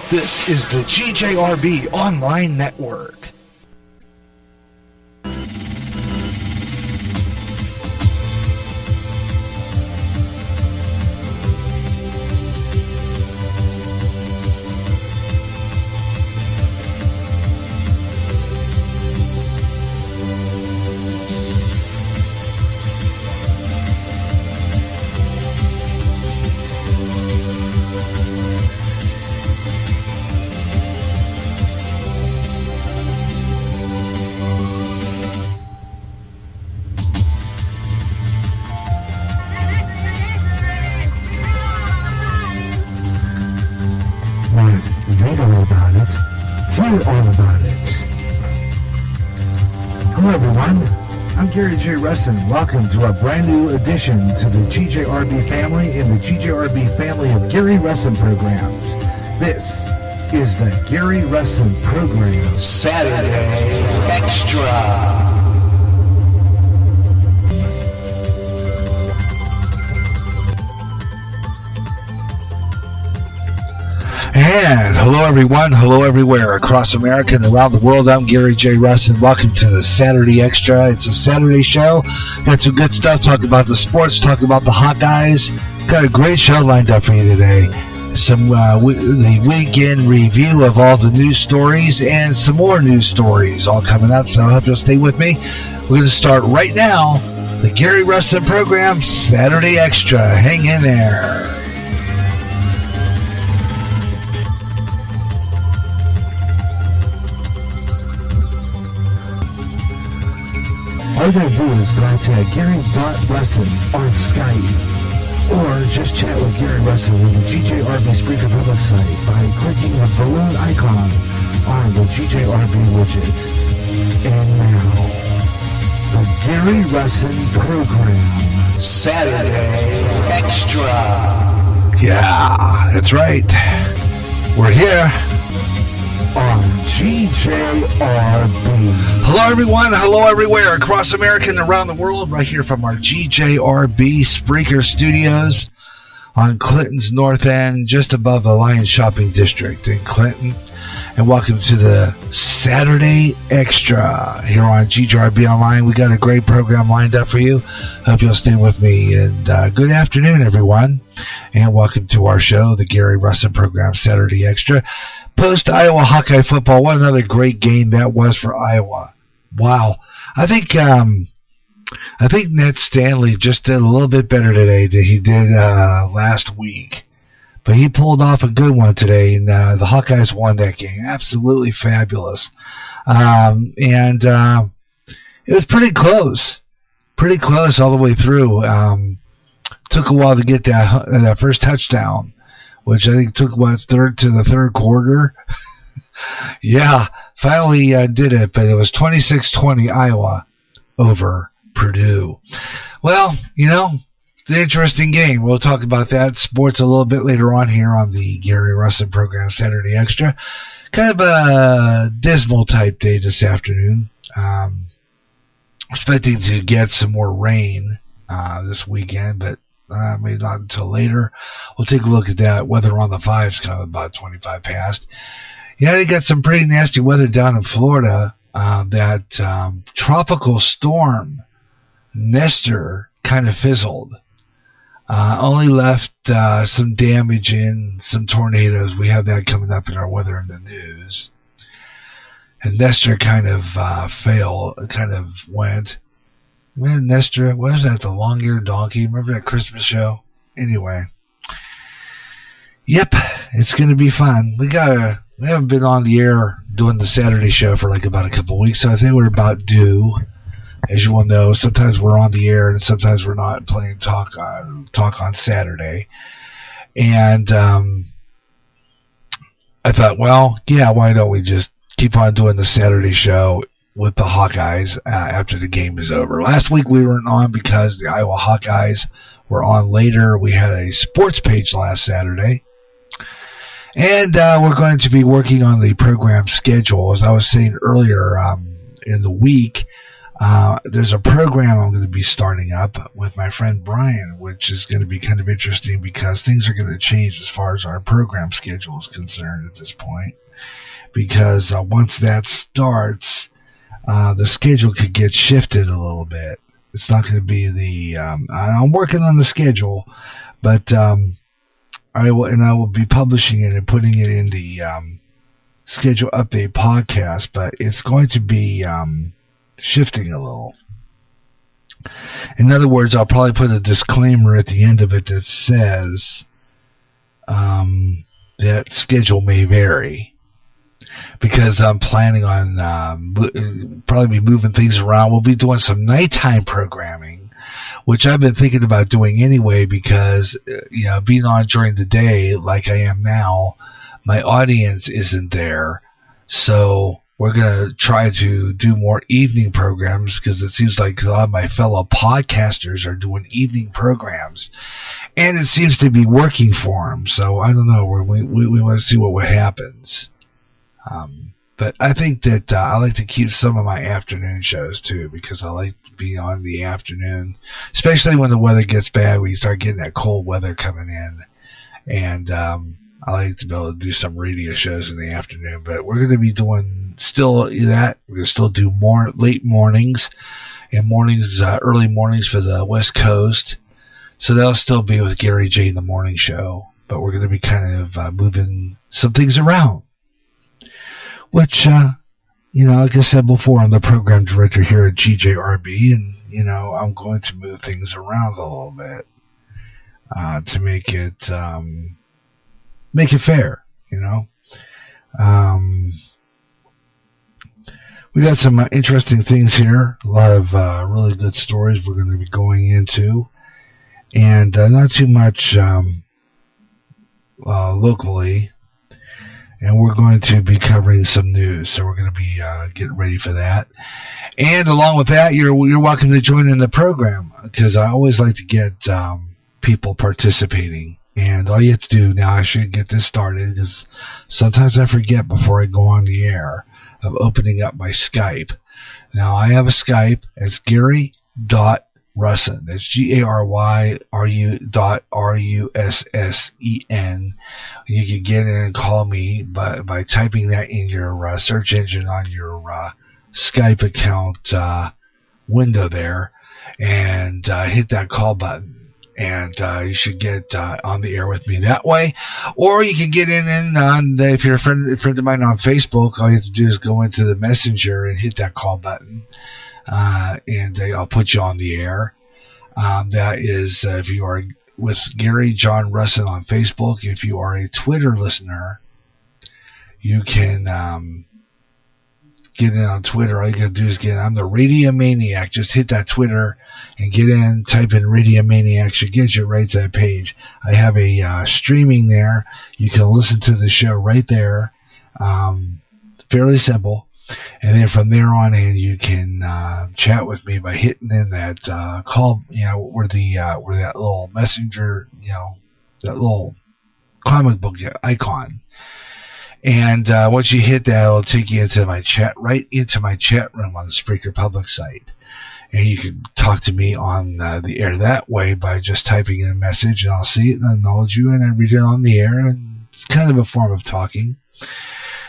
This is the GJRB Online Network. Read all about it, hear all about it. Hello everyone, I'm Gary J. Russen. Welcome to a brand new addition to the GJRB family and the GJRB family of Gary Russen programs. This is the Gary Russen program. Saturday Extra. And hello everyone, hello everywhere across America and around the world. I'm Gary J. Russen. Welcome to the Saturday Extra. It's a Saturday show. Got some good stuff. Talk about the sports, talk about the Hawkeyes. Got a great show lined up for you today. Some the weekend review of all the news stories and some more news stories all coming up. So I hope you'll stay with me. We're going to start right now. The Gary Russen program, Saturday Extra. Hang in there. All you gotta do is go out to Gary.Russen on Skype, or just chat with Gary Russen on the GJRB Spreaker public site by clicking the balloon icon on the GJRB widget. And now, the Gary Russen program. Saturday Extra. Yeah, that's right. We're here on GJRB. Hello everyone, hello everywhere across America and around the world, right here from our GJRB Spreaker Studios on Clinton's North End, just above the Lions Shopping District in Clinton. And welcome to the Saturday Extra here on GJRB Online. We got a great program lined up for you. Hope you'll stay with me. And good afternoon, everyone. And welcome to our show, the Gary Russen program, Saturday Extra. Post-Iowa Hawkeye football. What another great game that was for Iowa. Wow. I think Ned Stanley just did a little bit better today than he did last week. But he pulled off a good one today, and the Hawkeyes won that game. Absolutely fabulous. And it was pretty close. Pretty close all the way through. Took a while to get that first touchdown, which I think took, third to the third quarter. Yeah, finally did it, but it was 26-20 Iowa over Purdue. Well, it's an interesting game. We'll talk about that sports a little bit later on here on the Gary Russen program, Saturday Extra. Kind of a dismal type day this afternoon. Expecting to get some more rain this weekend, but maybe not until later. We'll take a look at that. Weather on the 5's kind of about 25 past. They got some pretty nasty weather down in Florida. That tropical storm, Nestor, kind of fizzled. Only left some damage in, some tornadoes. We have that coming up in our weather in the news. And Nestor kind of failed, kind of went. Man, Nestor, what is that, the long-eared donkey? Remember that Christmas show? Anyway. Yep, it's going to be fun. We haven't been on the air doing the Saturday show for about a couple of weeks, so I think we're about due. As you will know, sometimes we're on the air and sometimes we're not playing talk on Saturday. And I thought, well, yeah, why don't we just keep on doing the Saturday show with the Hawkeyes after the game is over. Last week we weren't on because the Iowa Hawkeyes were on later. We had a sports page last Saturday. And we're going to be working on the program schedule. As I was saying earlier in the week, There's a program I'm going to be starting up with my friend Brian, which is going to be kind of interesting because things are going to change as far as our program schedule is concerned at this point. Because once that starts, the schedule could get shifted a little bit. It's not going to be the... I'm working on the schedule, but I will be publishing it and putting it in the schedule update podcast, but it's going to be shifting a little. In other words, I'll probably put a disclaimer at the end of it that says that schedule may vary. Because I'm planning on probably be moving things around. We'll be doing some nighttime programming, which I've been thinking about doing anyway because, being on during the day like I am now, my audience isn't there. So we're going to try to do more evening programs because it seems like a lot of my fellow podcasters are doing evening programs. And it seems to be working for them. So I don't know. We want to see what happens. But I think that I like to keep some of my afternoon shows too because I like to be on the afternoon, especially when the weather gets bad, when you start getting that cold weather coming in. And I like to be able to do some radio shows in the afternoon. But we're going to be doing still that. We're going to still do more late mornings and mornings, early mornings for the West Coast. So that'll still be with Gary J in the morning show. But we're going to be kind of moving some things around. Which, like I said before, I'm the program director here at GJRB, and, I'm going to move things around a little bit to make it fair, We got some interesting things here, a lot of really good stories we're going to be going into, and not too much locally. And we're going to be covering some news, so we're going to be getting ready for that. And along with that, you're welcome to join in the program, because I always like to get people participating. And all you have to do now, I should get this started, because sometimes I forget before I go on the air of opening up my Skype. Now, I have a Skype. It's Gary.Russen. That's GARYRUSSEN. You can get in and call me by typing that in your search engine on your Skype account window there, and hit that call button. And you should get on the air with me that way. Or you can get in and if you're a friend of mine on Facebook, all you have to do is go into the messenger and hit that call button. And I'll put you on the air. That is, if you are with Gary John Russen on Facebook, if you are a Twitter listener, you can get in on Twitter. All you gotta do is I'm the Radio Maniac. Just hit that Twitter and get in, type in Radio Maniac. Should get you right to that page. I have a streaming there. You can listen to the show right there. Fairly simple. And then from there on in, you can chat with me by hitting in that call, where that little messenger, that little comic book icon. And once you hit that, it'll take you into my chat, right into my chat room on the Spreaker public site. And you can talk to me on the air that way by just typing in a message, and I'll see it and acknowledge you, and I read it on the air. And it's kind of a form of talking.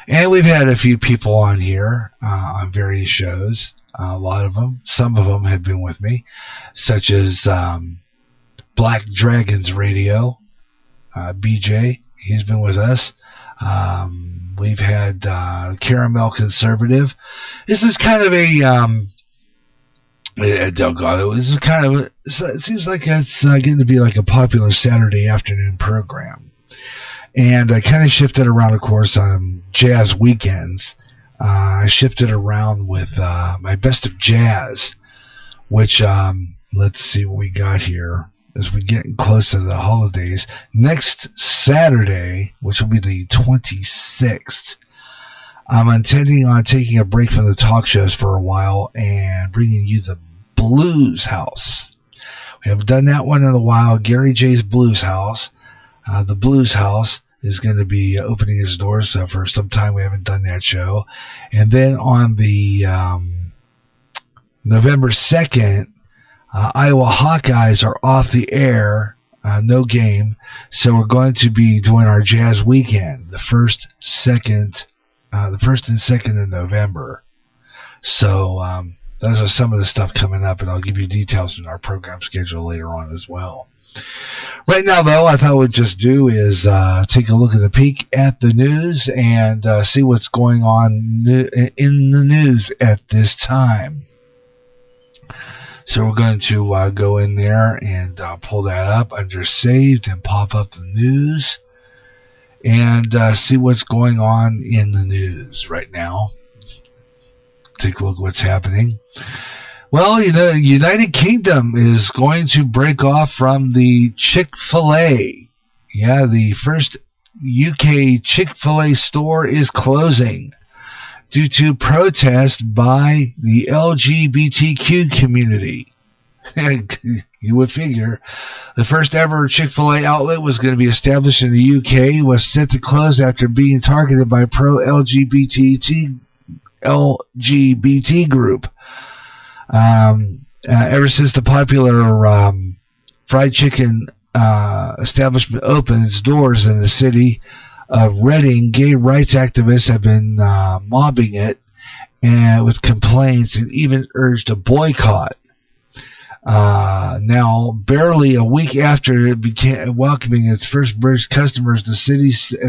And we've had a few people on here on various shows, a lot of them. Some of them have been with me, such as Black Dragons Radio, BJ. He's been with us. We've had Caramel Conservative. This is kind of it seems like it's getting to be like a popular Saturday afternoon program. And I kind of shifted around, of course, on jazz weekends. I shifted around with my best of jazz, which, let's see what we got here as we get close to the holidays. Next Saturday, which will be the 26th, I'm intending on taking a break from the talk shows for a while and bringing you the Blues House. We haven't done that one in a while. Gary J's Blues House. The Blues House is going to be opening its doors for some time. We haven't done that show. And then on the November 2nd, Iowa Hawkeyes are off the air, no game, so we're going to be doing our Jazz Weekend, the first and second of November. So those are some of the stuff coming up, and I'll give you details in our program schedule later on as well. Right now, though, I thought we'd just do is take a look at a peek at the news and see what's going on in the news at this time. So we're going to go in there and pull that up under Saved and pop up the news and see what's going on in the news right now. Take a look at what's happening. Well, the United Kingdom is going to break off from the Chick-fil-A. Yeah, the first UK Chick-fil-A store is closing due to protest by the LGBTQ community. You would figure the first ever Chick-fil-A outlet was going to be established in the UK, was set to close after being targeted by pro-LGBT group. Ever since the popular fried chicken establishment opened its doors in the city of Reading, gay rights activists have been mobbing it and with complaints and even urged a boycott. Now, barely a week after it began welcoming its first British customers, at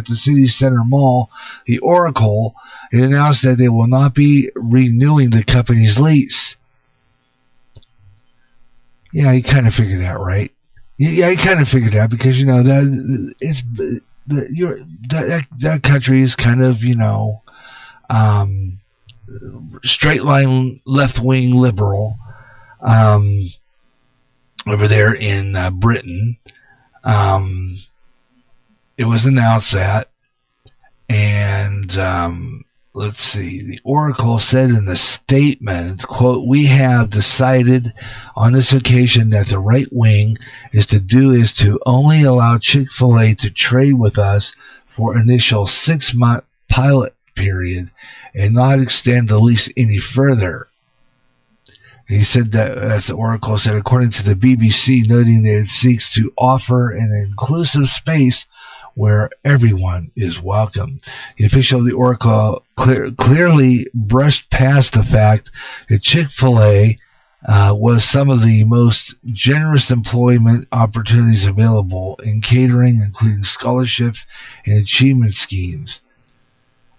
the city's center mall, the Oracle, it announced that they will not be renewing the company's lease. Yeah, you kind of figured that, right? Yeah, you kind of figured that because that country is kind of straight line left wing liberal. Over there in Britain, it was announced that, and let's see, the Oracle said in the statement, quote, "We have decided on this occasion that the right wing is to only allow Chick-fil-A to trade with us for initial 6-month pilot period and not extend the lease any further." He said that, as the Oracle said, according to the BBC, noting that it seeks to offer an inclusive space where everyone is welcome. The official of the Oracle clearly brushed past the fact that Chick-fil-A was some of the most generous employment opportunities available in catering, including scholarships and achievement schemes,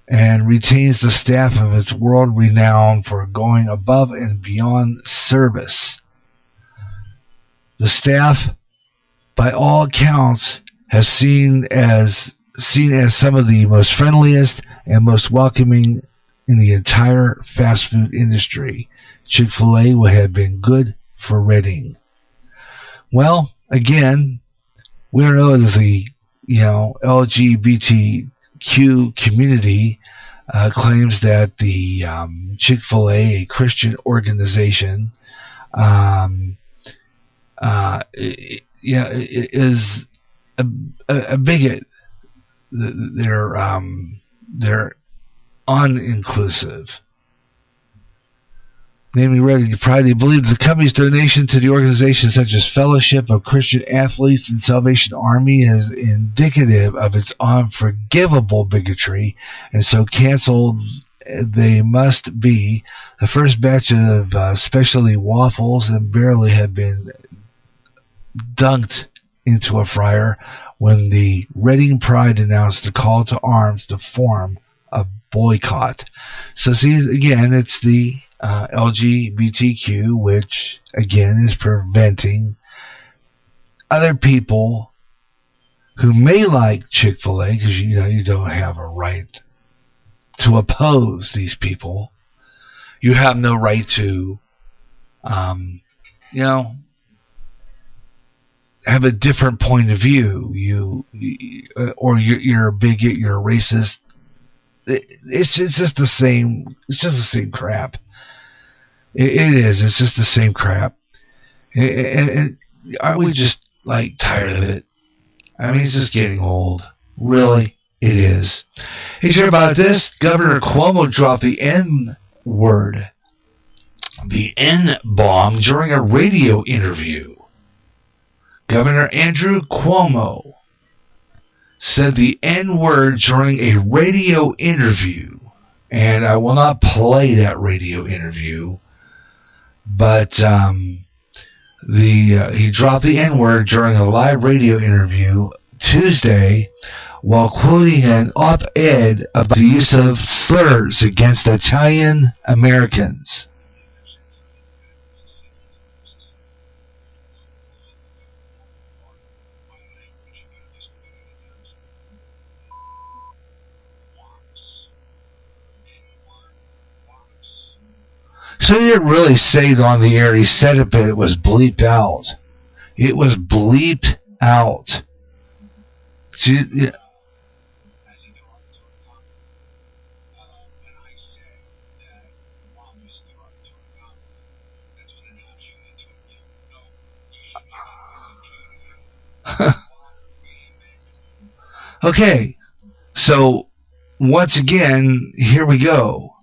and retains the staff of its world renowned for going above and beyond service. The staff, by all accounts, has seen as some of the most friendliest and most welcoming in the entire fast food industry. Chick-fil-A would have been good for Reading. Well, again, we don't know if the LGBTQ community claims that the Chick-fil-A, a Christian organization, is a bigot. They're uninclusive. Namely, Reading Pride believes the company's donation to the organization, such as Fellowship of Christian Athletes and Salvation Army, is indicative of its unforgivable bigotry, and so canceled they must be. The first batch of specialty waffles and barely had been dunked into a fryer when the Reading Pride announced the call to arms to form a boycott. So see, again, it's the LGBTQ, which again is preventing other people who may like Chick-fil-A, because you don't have a right to oppose these people. You have no right to have a different point of view. Or you're a bigot, you're a racist. It's just the same. It's just the same crap. It is. It's just the same crap. And aren't we just tired of it? I mean, it's just getting old. Really, it is. Hey, you heard about this? Governor Cuomo dropped the N word the N-bomb during a radio interview. Governor Andrew Cuomo said the N-word during a radio interview, and I will not play that radio interview, but he dropped the N-word during a live radio interview Tuesday while quoting an op-ed about the use of slurs against Italian Americans. So he didn't really say it on the air. He said it, but it was bleeped out. It was bleeped out. See, yeah. Okay, so once again, here we go.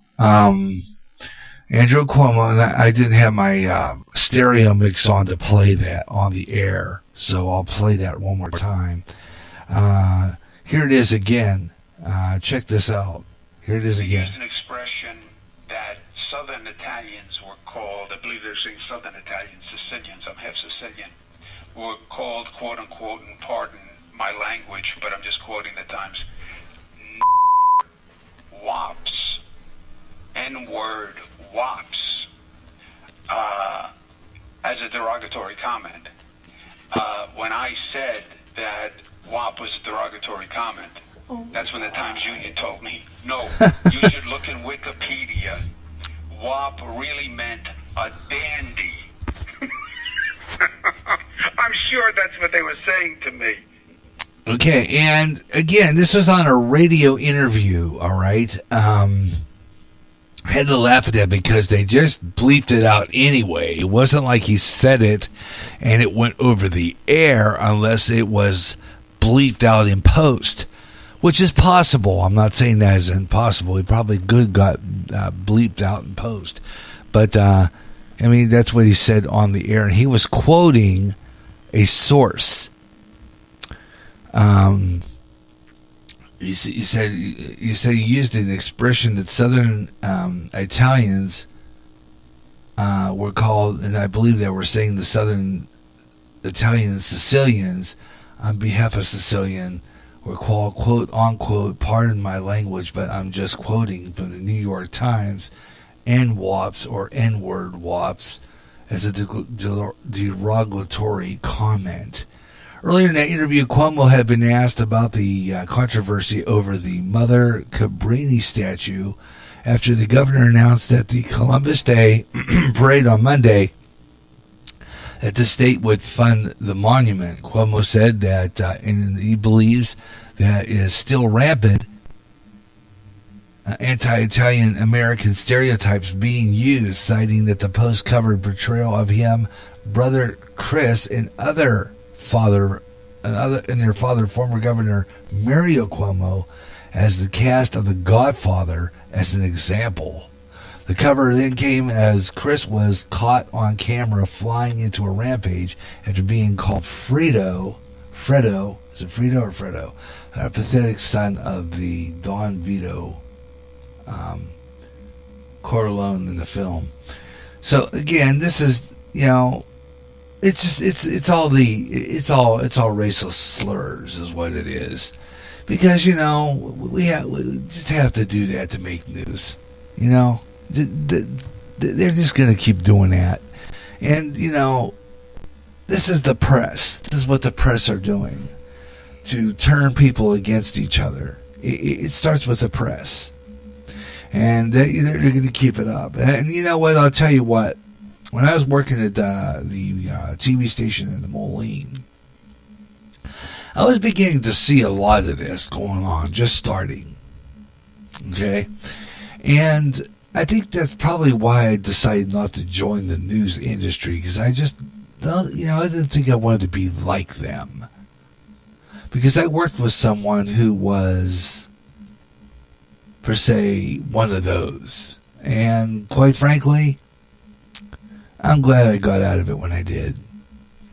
Andrew Cuomo, and I didn't have my stereo mix on to play that on the air, so I'll play that one more time. Here it is again. Check this out. Here it is again. They used an expression that Southern Italians were called, I believe they're saying Southern Italians, Sicilians, I'm half Sicilian, were called, quote unquote, and pardon my language, but I'm just quoting the Times, wops, N-word wops, as a derogatory comment. When I said that WAP was a derogatory comment, that's when the Times Union told me, no, you should look in Wikipedia. WAP really meant a dandy. I'm sure that's what they were saying to me. Okay, and again, this was on a radio interview, all right? I had to laugh at that because they just bleeped it out anyway. It wasn't like he said it and it went over the air unless it was bleeped out in post, which is possible. I'm not saying that is impossible. It probably got bleeped out in post. But, I mean, that's what he said on the air. And he was quoting a source. He said he used an expression that Southern Italians were called, and I believe they were saying the Southern Italian Sicilians, on behalf of Sicilian, were called, quote unquote, pardon my language, but I'm just quoting from the New York Times, N-wops or N-word wops as a derogatory comment. Earlier in that interview, Cuomo had been asked about the controversy over the Mother Cabrini statue after the governor announced that the Columbus Day parade on Monday that the state would fund the monument. Cuomo said that and he believes that it is still rampant anti-Italian American stereotypes being used, citing that the post covered portrayal of him, brother Chris, and their father, former Governor Mario Cuomo, as the cast of The Godfather as an example. The cover then came as Chris was caught on camera flying into a rampage after being called Fredo, is it Fredo or Fredo? A pathetic son of the Don Vito Corleone in the film. So again, this is, it's all racist slurs is what it is, because we just have to do that to make news. They're just going to keep doing that, and this is the press. This is what the press are doing to turn people against each other. It starts with the press, and they're going to keep it up. And you know what? I'll tell you what. When I was working at the TV station in the Moline, I was beginning to see a lot of this going on, just starting. Okay? And I think that's probably why I decided not to join the news industry, because I just, I didn't think I wanted to be like them. Because I worked with someone who was, per se, one of those. And quite frankly, I'm glad I got out of it when I did,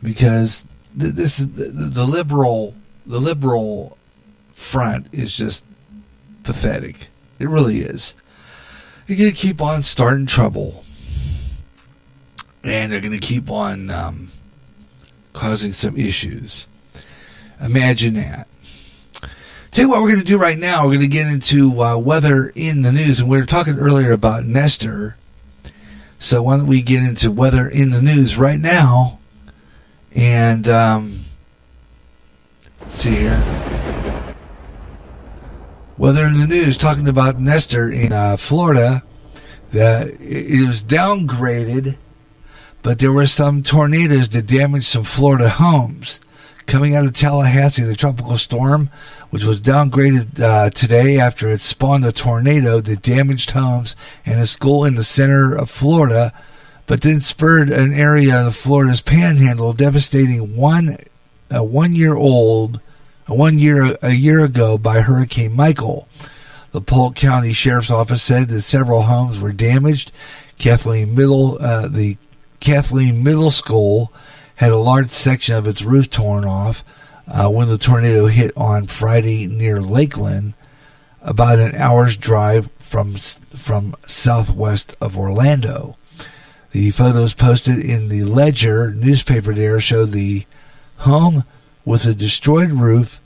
because this is the liberal front is just pathetic. It really is. They're going to keep on starting trouble, and they're going to keep on causing some issues. Imagine that. Tell you what we're going to do right now. We're going to get into weather in the news, and we were talking earlier about Nestor. So why don't we get into weather in the news right now? And see here. Weather in the news, talking about Nestor in Florida. It was downgraded, but there were some tornadoes that damaged some Florida homes. Coming out of Tallahassee, the tropical storm, which was downgraded today after it spawned a tornado that damaged homes and a school in the center of Florida, but then spurred an area of Florida's panhandle, devastating a year ago by Hurricane Michael. The Polk County Sheriff's Office said that several homes were damaged. The Kathleen Middle School had a large section of its roof torn off when the tornado hit on Friday near Lakeland, about an hour's drive from southwest of Orlando. The photos posted in the Ledger newspaper there show the home with a destroyed roof,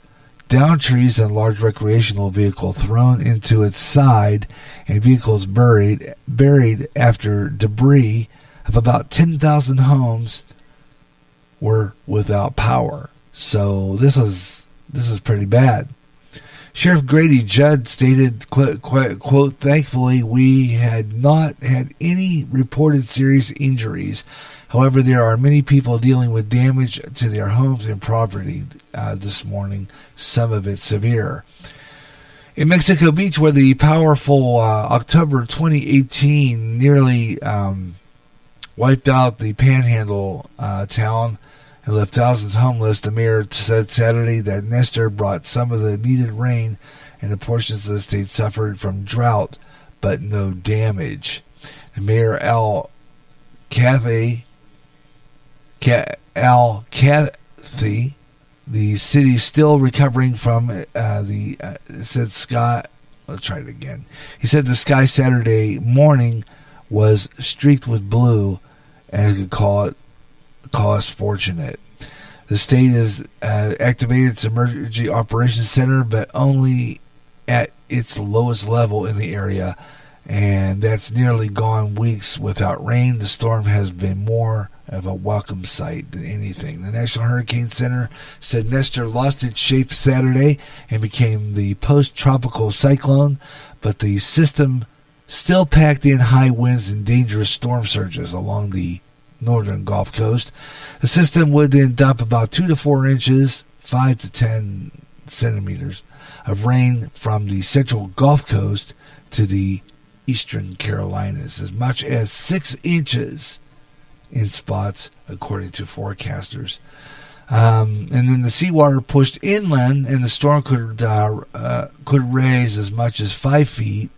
downed trees, and a large recreational vehicle thrown into its side, and vehicles buried after debris of about 10,000 homes were without power. So this is pretty bad. Sheriff Grady Judd stated, quote, "Thankfully, we had not had any reported serious injuries. However, there are many people dealing with damage to their homes and property this morning, some of it severe." In Mexico Beach, where the powerful October 2018 nearly wiped out the Panhandle town and left thousands homeless, the mayor said Saturday that Nestor brought some of the needed rain, and the portions of the state suffered from drought, but no damage. The mayor, Al Cathy, the city still recovering from said Scott. Let's try it again. He said the sky Saturday morning was streaked with blue, and could call us fortunate. The state has activated its emergency operations center, but only at its lowest level in the area, and that's nearly gone weeks without rain. The storm has been more of a welcome sight than anything. The National Hurricane Center said Nestor lost its shape Saturday and became the post-tropical cyclone, but the system still packed in high winds and dangerous storm surges along the northern Gulf Coast. The system would then dump about 2 to 4 inches, 5 to 10 centimeters of rain from the central Gulf Coast to the eastern Carolinas, as much as 6 inches in spots, according to forecasters. And then the seawater pushed inland, and the storm could raise as much as 5 feet.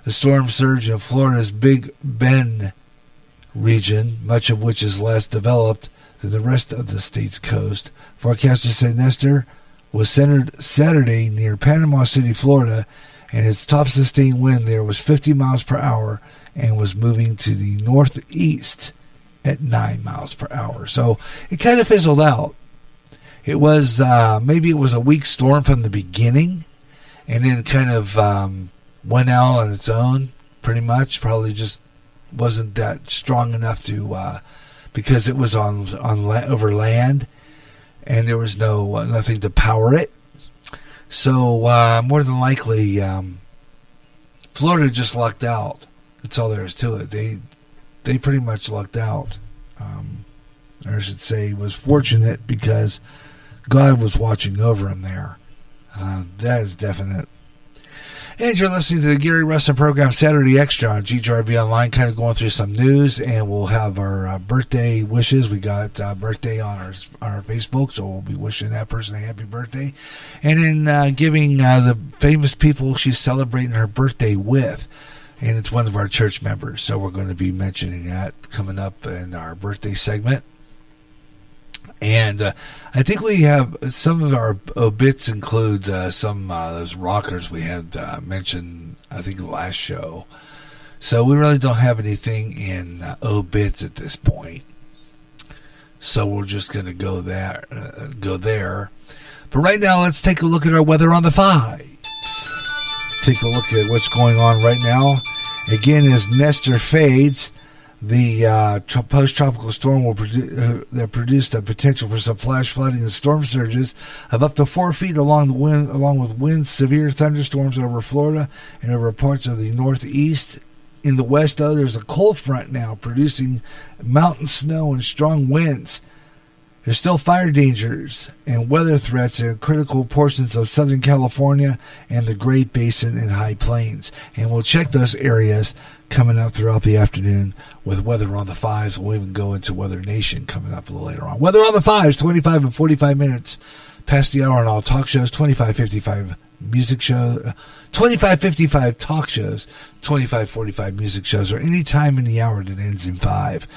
The storm surge in Florida's Big Bend region, much of which is less developed than the rest of the state's coast. Forecasters said Nestor was centered Saturday near Panama City, Florida, and its top sustained wind there was 50 miles per hour and was moving to the northeast at 9 miles per hour. So it kind of fizzled out. It was maybe it was a weak storm from the beginning, and then kind of went out on its own pretty much. Probably just wasn't that strong enough to because it was over land, and there was nothing to power it. So more than likely, Florida just lucked out. That's all there is to it. They pretty much lucked out. Or I should say, was fortunate because God was watching over him there. That is definite. And you're listening to the Gary Russen program, Saturday Extra on GJRB Online, kind of going through some news, and we'll have our birthday wishes. We got birthday on our Facebook, so we'll be wishing that person a happy birthday. And then giving the famous people she's celebrating her birthday with. and it's one of our church members. So we're going to be mentioning that coming up in our birthday segment. And I think we have some of our obits include some those rockers we had mentioned, I think, the last show. So we really don't have anything in obits at this point. So we're just going to go there. But right now, let's take a look at our weather on the 5s. Take a look at what's going on right now. Again, as Nestor fades, the post-tropical storm will that produced a potential for some flash flooding and storm surges of up to 4 feet along with winds, severe thunderstorms over Florida and over parts of the northeast. In the west, though, there's a cold front now producing mountain snow and strong winds. There's still fire dangers and weather threats in critical portions of Southern California and the Great Basin and High Plains. And we'll check those areas coming up throughout the afternoon with weather on the 5s. We'll even go into Weather Nation coming up a little later on. Weather on the 5s, 25 and 45 minutes past the hour on all talk shows, 25:55 music show, 25:55 talk shows, 25:45 music shows, or any time in the hour that ends in 5.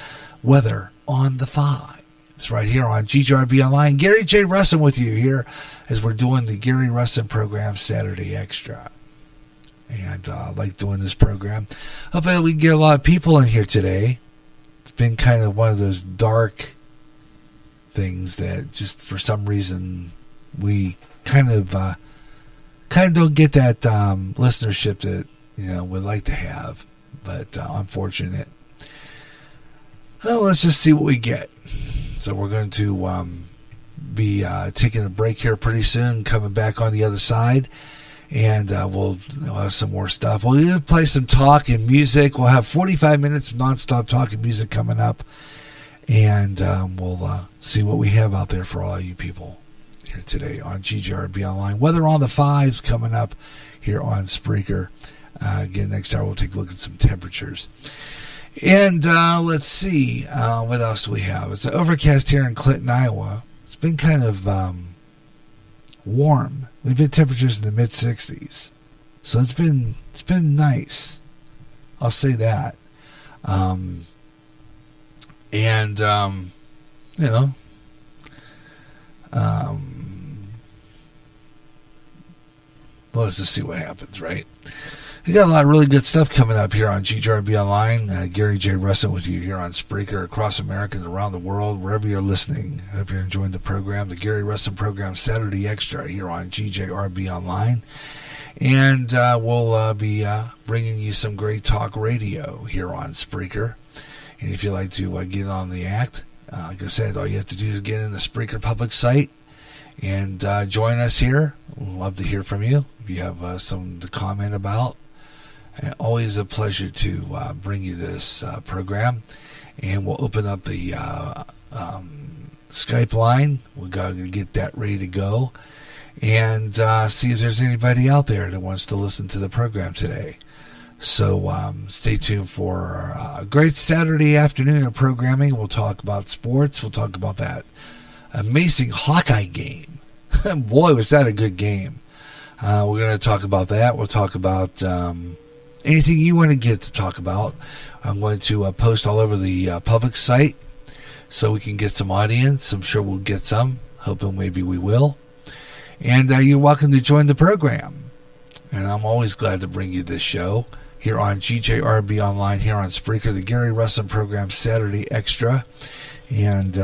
Weather on the 5. It's right here on GJRB Online. Gary J. Russen with you here as we're doing the Gary Russen program Saturday Extra. And I like doing this program. Hopefully we can get a lot of people in here today. It's been kind of one of those dark things that just for some reason we kind of don't get that listenership that we'd like to have. But unfortunate. Well, let's just see what we get. So we're going to be taking a break here pretty soon, coming back on the other side, and we'll have some more stuff. We'll either play some talk and music. We'll have 45 minutes of nonstop talk and music coming up, and we'll see what we have out there for all you people here today on GJRB Online. Weather on the 5s coming up here on Spreaker. Again, next hour we'll take a look at some temperatures. And let's see, what else do we have? It's overcast here in Clinton, Iowa. It's been kind of warm. We've had temperatures in the mid-60s. So it's been nice. I'll say that. Let's just see what happens, right? We got a lot of really good stuff coming up here on GJRB Online. Gary J. Russen with you here on Spreaker across America and around the world, wherever you're listening. I hope you're enjoying the program, the Gary Russen program Saturday Extra here on GJRB Online. And we'll be bringing you some great talk radio here on Spreaker. And if you'd like to get on the act, like I said, all you have to do is get in the Spreaker public site and join us here. We'd love to hear from you if you have something to comment about. Always a pleasure to bring you this program. And we'll open up the Skype line. We've got to get that ready to go. And see if there's anybody out there that wants to listen to the program today. So stay tuned for a great Saturday afternoon of programming. We'll talk about sports. We'll talk about that amazing Hawkeye game. Boy, was that a good game. We're going to talk about that. We'll talk about anything you want to get to talk about. I'm going to post all over the public site so we can get some audience. I'm sure we'll get some. Hoping maybe we will. And you're welcome to join the program. And I'm always glad to bring you this show here on GJRB Online, here on Spreaker, the Gary Russen program Saturday Extra. And,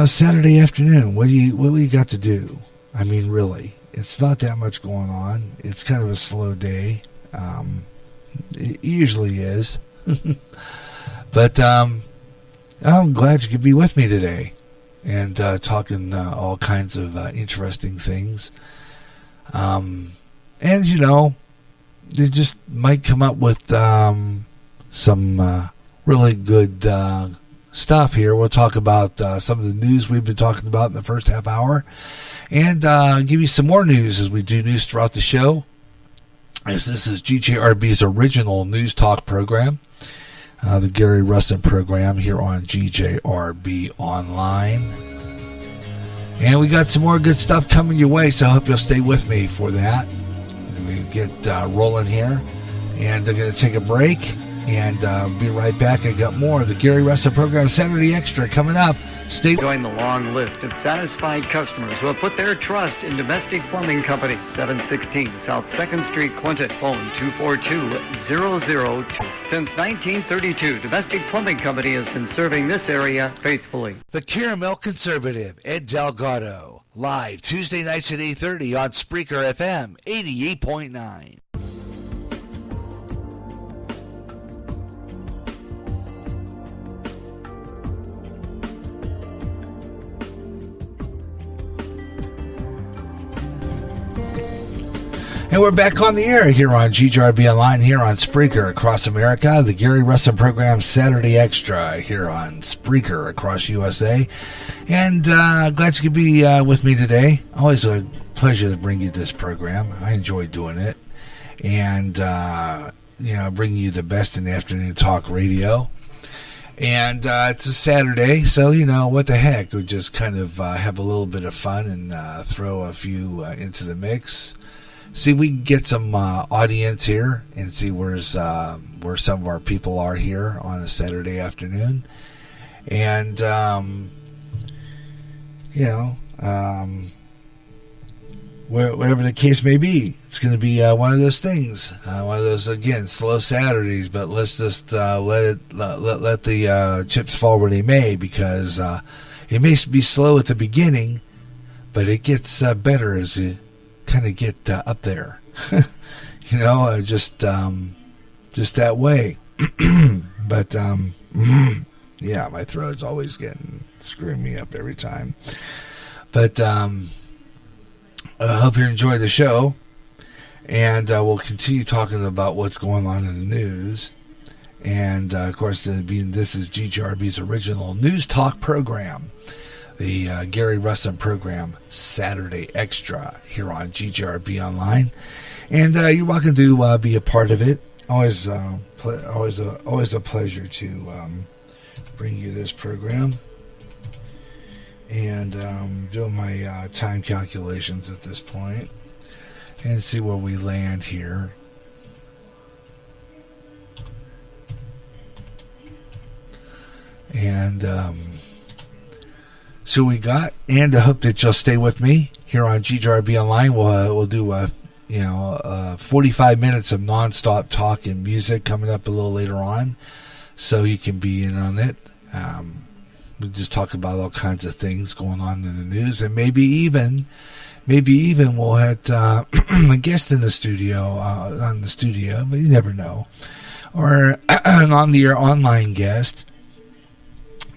Saturday afternoon, what do you got to do? I mean, really, it's not that much going on. It's kind of a slow day. It usually is. But I'm glad you could be with me today and talking all kinds of interesting things. And, they just might come up with some really good stuff here. We'll talk about some of the news we've been talking about in the first half hour, and give you some more news as we do news throughout the show, as this is GJRB's original news talk program, the Gary Russen program here on GJRB Online. And we got some more good stuff coming your way, so I hope you'll stay with me for that. We get rolling here. And they're going to take a break and be right back. I got more of the Gary Russen program Saturday Extra coming up. Join the long list of satisfied customers who have put their trust in Domestic Plumbing Company, 716 South 2nd Street, Clinton, phone 242-002. Since 1932, Domestic Plumbing Company has been serving this area faithfully. The Caramel Conservative, Ed Delgado, live Tuesday nights at 8:30 on Spreaker FM 88.9. And we're back on the air here on GJRB Online, here on Spreaker across America. The Gary Russen program Saturday Extra here on Spreaker across USA. And glad you could be with me today. Always a pleasure to bring you this program. I enjoy doing it. And, bringing you the best in afternoon talk radio. And it's a Saturday, so, what the heck. We'll just kind of have a little bit of fun and throw a few into the mix. See, we can get some audience here and see where some of our people are here on a Saturday afternoon. And, whatever the case may be, it's going to be one of those things. One of those, again, slow Saturdays, but let's just let the chips fall where they may, because it may be slow at the beginning, but it gets better as you kind of get up there, just that way. But my throat's always screwing me up every time. But I hope you enjoy the show, and we'll continue talking about what's going on in the news. And of course, this is GJRB's original news talk program, the Gary Russen program Saturday Extra here on GJRB Online, and you're welcome to be a part of it. Always a pleasure to bring you this program, and doing my time calculations at this point and see where we land here. And so we got, and I hope that you'll stay with me here on GJRB Online. We'll do 45 minutes of nonstop talk and music coming up a little later on, so you can be in on it. We just talk about all kinds of things going on in the news, and maybe even we'll have a guest in the studio, but you never know, or an on-the-air online guest.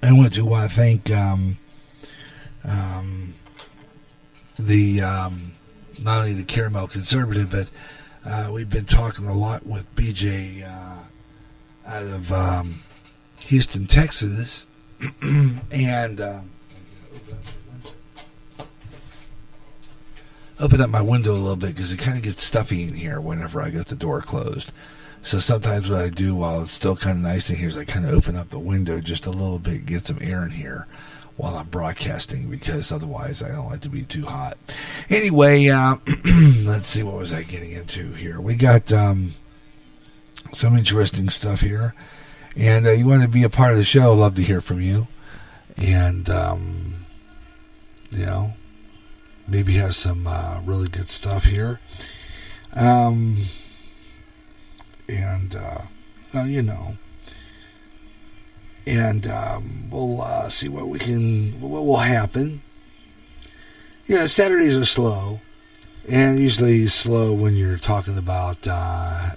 I want to thank not only the Caramel Conservative, but we've been talking a lot with BJ out of Houston, Texas, and open up my window a little bit because it kind of gets stuffy in here whenever I get the door closed. So sometimes what I do while it's still kind of nice in here is I kind of open up the window just a little bit, get some air in here while I'm broadcasting, because otherwise I don't like to be too hot. Anyway, let's see, what was I getting into here? We got some interesting stuff here, and you want to be a part of the show, I'd love to hear from you, and maybe have some really good stuff here, we'll see what will happen. Saturdays are slow, and usually slow when you're talking about the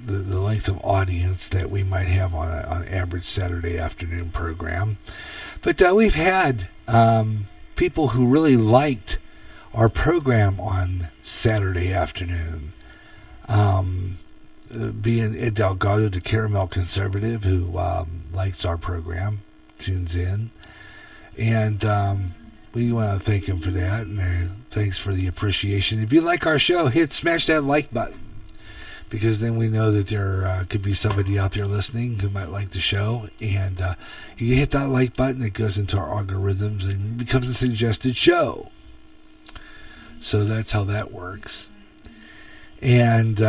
length of audience that we might have on an average Saturday afternoon program. But we've had people who really liked our program on Saturday afternoon. Being Ed Delgado, the Caramel Conservative, who likes our program, tunes in, and we want to thank him for that, and thanks for the appreciation. If you like our show, smash that like button, because then we know that there could be somebody out there listening who might like the show, and you hit that like button, it goes into our algorithms and becomes a suggested show. So that's how that works. And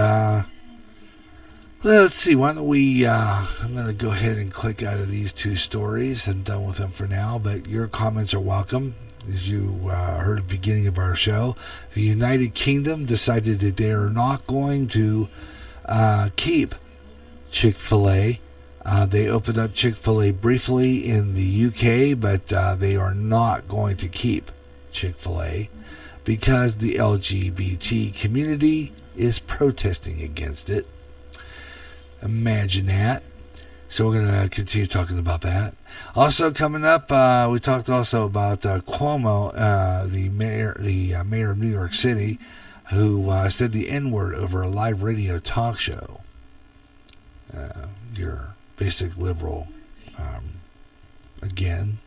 let's see, why don't we, I'm going to go ahead and click out of these two stories. I'm done with them for now, but your comments are welcome. As you heard at the beginning of our show, the United Kingdom decided that they are not going to keep Chick-fil-A. They opened up Chick-fil-A briefly in the UK, but they are not going to keep Chick-fil-A because the LGBT community is protesting against it. Imagine that. So we're going to continue talking about that. Also coming up, we talked also about Cuomo, the mayor of New York City, who said the N-word over a live radio talk show. Your basic liberal, again.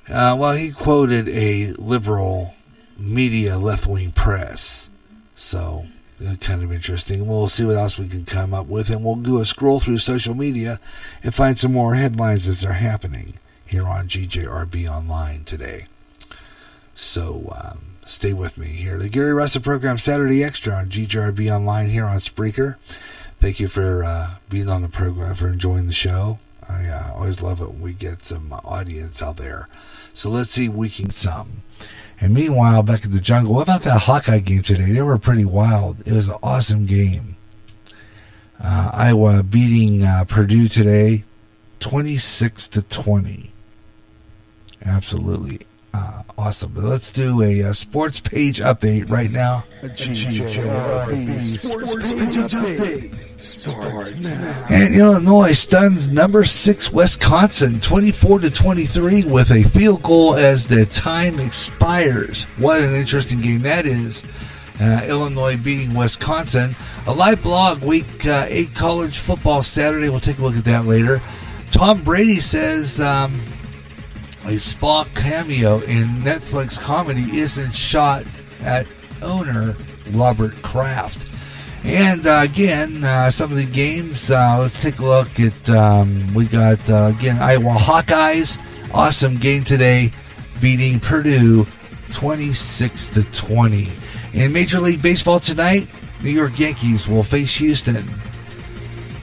Well, he quoted a liberal media left-wing press. So, kind of interesting. We'll see what else we can come up with, and we'll do a scroll through social media and find some more headlines as they're happening here on GJRB Online today. So, stay with me here. The Gary Russen program, Saturday Extra on GJRB Online here on Spreaker. Thank you for being on the program, for enjoying the show. I always love it when we get some audience out there. So let's see if we can get some. And meanwhile, back in the jungle, what about that Hawkeye game today? They were pretty wild. It was an awesome game. Iowa beating Purdue today, 26-20. Absolutely awesome. But let's do a sports page update right now. GJRB Sports Page Update starts now. And Illinois stuns number 6 Wisconsin 24-23 with a field goal as the time expires. What an interesting game that is. Illinois beating Wisconsin. A live blog, week 8 college football Saturday. We'll take a look at that later. Tom Brady says a Spock cameo in Netflix comedy isn't shot at owner Robert Kraft. And again, some of the games, let's take a look at, we got, again, Iowa Hawkeyes, awesome game today, beating Purdue 26-20. In Major League Baseball tonight, New York Yankees will face Houston.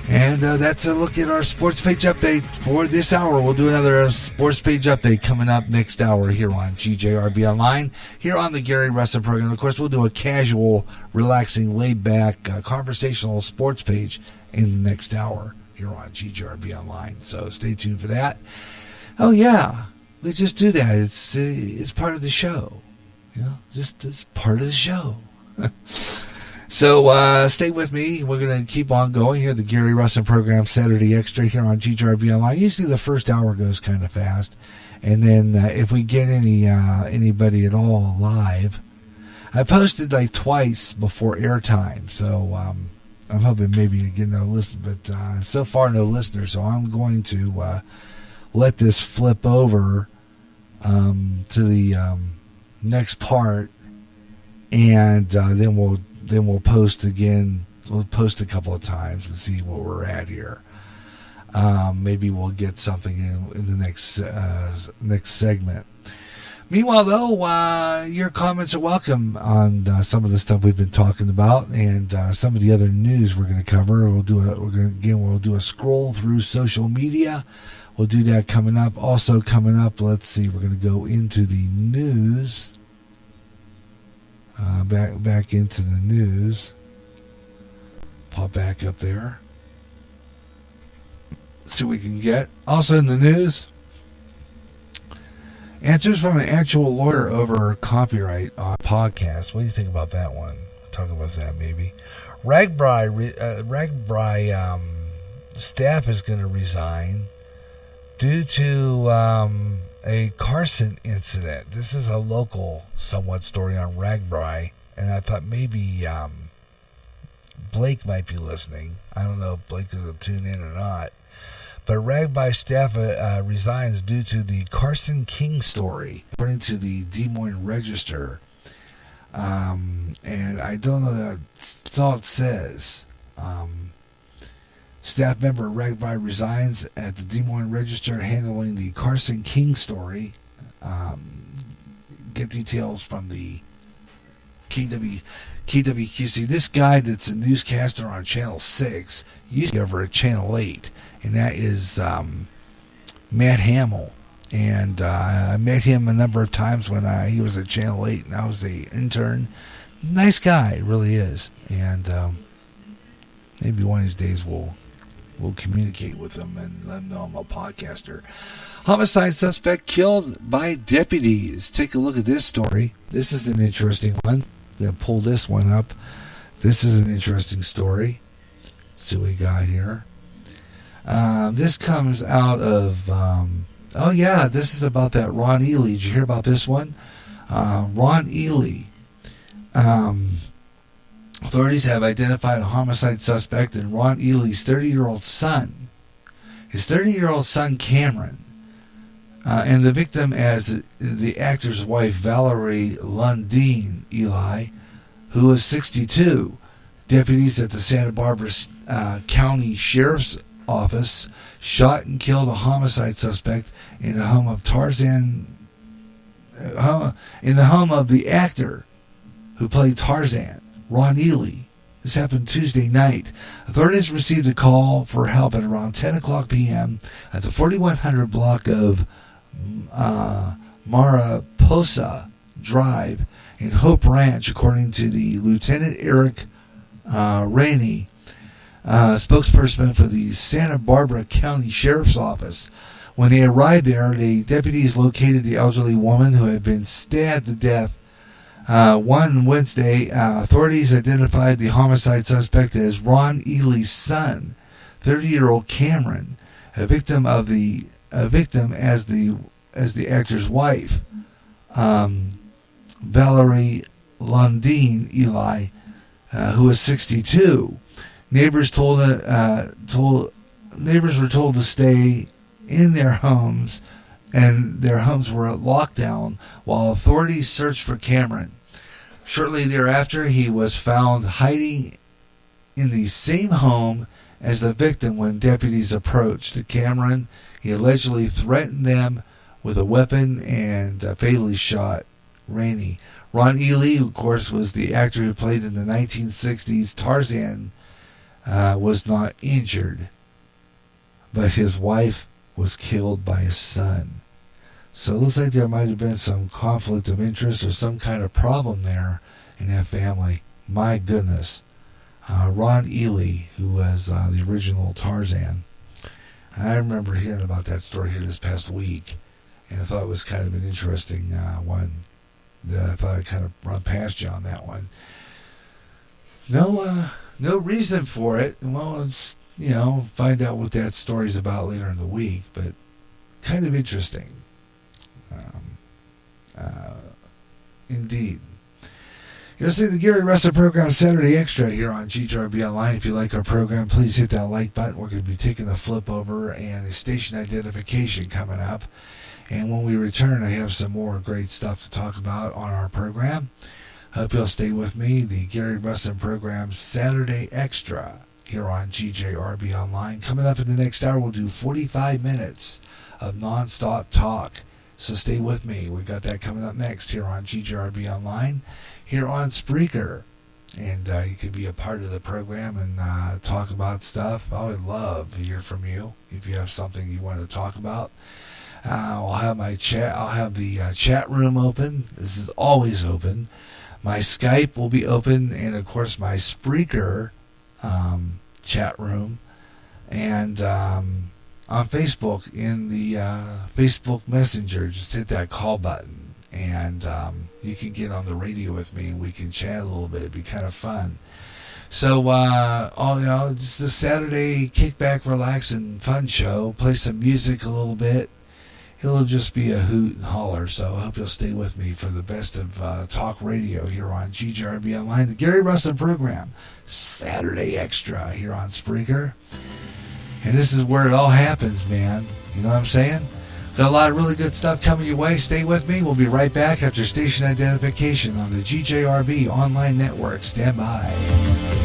And that's a look at our sports page update for this hour. We'll do another sports page update coming up next hour here on GJRB Online, here on the Gary Russen program. Of course, we'll do a casual, relaxing, laid-back, conversational sports page in the next hour here on GJRB Online. So stay tuned for that. Oh, yeah. We just do that. It's part of the show. Just it's part of the show. So stay with me. We're going to keep on going here. The Gary Russen program, Saturday Extra here on GJRB Online. Usually the first hour goes kind of fast. And then if we get anybody at all live, I posted like twice before airtime. So I'm hoping maybe to get no listen, but so far no listeners. So I'm going to let this flip over to the next part, and then we'll post again. We'll post a couple of times and see where we're at here. Maybe we'll get something in the next segment. Meanwhile, though, your comments are welcome on some of the stuff we've been talking about and some of the other news we're going to cover. We'll do a scroll through social media. We'll do that coming up. Also coming up, let's see. We're going to go into the news. Back into the news. Pop back up there. See what we can get. Also in the news, answers from an actual lawyer over copyright on podcast. What do you think about that one? We'll talk about that maybe. Ragbri staff is going to resign due to a Carson incident. This is a local somewhat story on Ragbri, and I thought maybe Blake might be listening. I don't know if Blake is going to tune in or not. But Ragbri staff resigns due to the Carson King story, according to the Des Moines Register. And I don't know, that's all it says. Staff member Ragbri resigns at the Des Moines Register handling the Carson King story. Get details from the KWQC. This guy that's a newscaster on Channel 6 used to be over at Channel 8, and that is Matt Hamill. And I met him a number of times when he was at Channel 8, and I was the intern. Nice guy, really is. And maybe one of these days we'll communicate with him and let him know I'm a podcaster. Homicide suspect killed by deputies. Take a look at this story. This is an interesting one. I'll pull this one up. This is an interesting story. Let's see what we got here. This comes out of... this is about that Ron Ely. Did you hear about this one? Ron Ely. Authorities have identified a homicide suspect in Ron Ely's 30-year-old son. His 30-year-old son, Cameron, and the victim as the actor's wife, Valerie Lundeen Ely, who was 62. Deputies at the Santa Barbara County Sheriff's Office shot and killed a homicide suspect in the home of the actor who played Tarzan, Ron Ely. This happened Tuesday night. Authorities received a call for help at around 10 o'clock p.m. at the 4100 block of Mariposa Drive in Hope Ranch, according to the Lieutenant Eric Rainey, spokesperson for the Santa Barbara County Sheriff's Office. When they arrived there, the deputies located the elderly woman who had been stabbed to death. One Wednesday, authorities identified the homicide suspect as Ron Ely's son, 30-year-old Cameron, a victim as the actor's wife, Valerie Lundeen Ely, who was 62. Neighbors were told to stay in their homes, and their homes were at lockdown while authorities searched for Cameron. Shortly thereafter, he was found hiding in the same home as the victim when deputies approached Cameron. He allegedly threatened them with a weapon and fatally shot Rainey. Ron Ely, of course, was the actor who played in the 1960s Tarzan, was not injured, but his wife was killed by his son. So it looks like there might have been some conflict of interest or some kind of problem there in that family. My goodness. Ron Ely, who was the original Tarzan. I remember hearing about that story here this past week, and I thought it was kind of an interesting one. I thought I'd kind of run past you on that one. No reason for it. Well, it's, find out what that story's about later in the week, but kind of interesting. Indeed. You'll see the Gary Russen program Saturday Extra here on GJRB Online. If you like our program, please hit that like button. We're going to be taking a flip over and a station identification coming up. And when we return, I have some more great stuff to talk about on our program. Hope you'll stay with me. The Gary Russen program Saturday Extra here on GJRB Online. Coming up in the next hour, we'll do 45 minutes of nonstop talk. So stay with me. We got that coming up next here on GJRB Online, here on Spreaker. And you can be a part of the program and talk about stuff. I would love to hear from you if you have something you want to talk about. I'll have my chat. I'll have the chat room open. This is always open. My Skype will be open, and of course my Spreaker chat room, and on Facebook in the Facebook Messenger, just hit that call button, and you can get on the radio with me, and we can chat a little bit. It'd be kind of fun. So, it's the Saturday kickback, relax, and fun show. Play some music a little bit. It'll just be a hoot and holler, so I hope you'll stay with me for the best of talk radio here on GJRB Online, the Gary Russen program, Saturday Extra here on Spreaker. And this is where it all happens, man. You know what I'm saying? Got a lot of really good stuff coming your way. Stay with me. We'll be right back after station identification on the GJRB Online Network. Stand by.